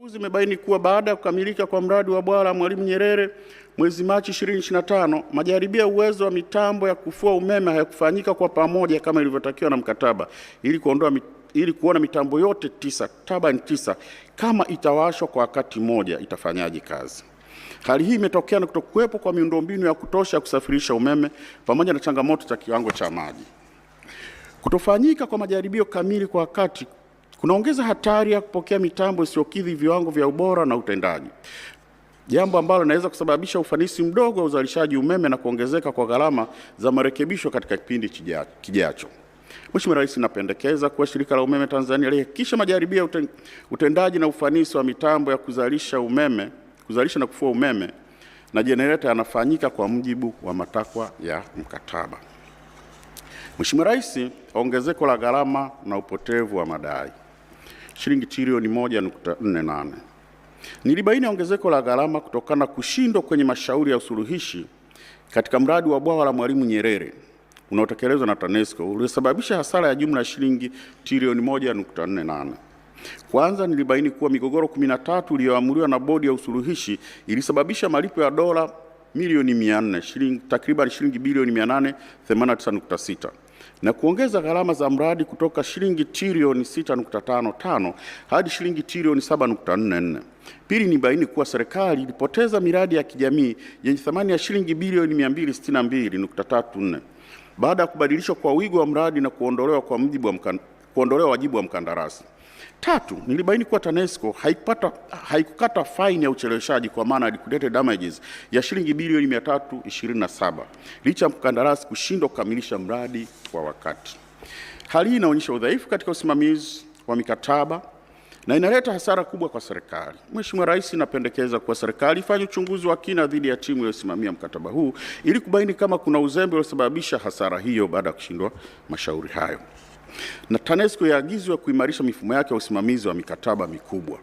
uchunguzi umebaini kuwa baada ya kukamilika kwa mradi wa bwawa la Mwalimu Nyerere mwezi Machi 2025, majaribio ya uwezo wa mitambo ya kufua umeme hayakufanyika kwa pamoja kama ilivyotakiwa na mkataba ili kuona mitambo yote turbine 9 kama itawashwa kwa wakati mmoja itafanyaje kazi. Hali hii imetokea na kutokuwepo kwa miundombinu ya kutosha ya kusafirisha umeme pamoja na changamoto za kiwango cha maji. Kutofanyika kwa majaribio kamili kwa wakati kunaongeza hatari ya kupokea mitambo isiyokidhi viwango vya ubora na utendaji, jambo ambalo linaweza kusababisha ufanisi mdogo wa uzalishaji umeme na kuongezeka kwa gharama za marekebisho katika kipindi kijacho. Mheshimiwa Rais, napendekeza kuwa Shirika la Umeme Tanzania lihakikishe majaribio ya utendaji na ufanisi wa mitambo ya kuzalisha na kufua umeme na jenereta yanafanyika kwa mujibu wa matakwa ya mkataba. Mheshimiwa Rais, ongezeko la gharama na upotevu wa madai shilingi trilioni 1.48. Nilibaini ongezeko la gharama kutokana na kushindwa kwenye mashauri ya usuluhishi katika mradi wa bwawa la Mwalimu Nyerere unaotekelezwa na TANESCO uliosababisha hasara ya jumla ya shilingi trilioni 1.48. Kwanza, nilibaini kuwa migogoro 13 iliyoamuliwa na bodi ya usuluhishi ilisababisha malipo ya dola milioni 400, takriban shilingi bilioni 889.6, na kuongeza gharama za mradi kutoka shilingi trilioni 6.55 hadi shilingi trilioni 7.44. Pili, nilibaini kuwa serikali ilipoteza miradi ya kijamii yenye thamani ya shilingi bilioni 262.34 baada ya kubadilishwa kwa wigo wa mradi na kuondolewa wajibu wa mkandarasi. Tatu, nilibaini kuwa TANESCO haikukata faini ya ucheleweshaji kwa maana liquidated damages ya shilingi bilioni 327 licha ya mkandarasi kushindwa kukamilisha mradi kwa wakati. Hali hii inaonyesha udhaifu katika usimamizi wa mikataba na inaleta hasara kubwa kwa serikali. Mheshimiwa Rais, napendekeza kuwa serikali ifanye uchunguzi wa kina dhidi ya timu iliyosimamia mkataba huu ili kubaini kama kuna uzembe uliosababisha hasara hiyo baada ya kushindwa mashauri hayo. Na TANESCO yaagizwe kuimarisha mifumo yake ya usimamizi wa mikataba mikubwa.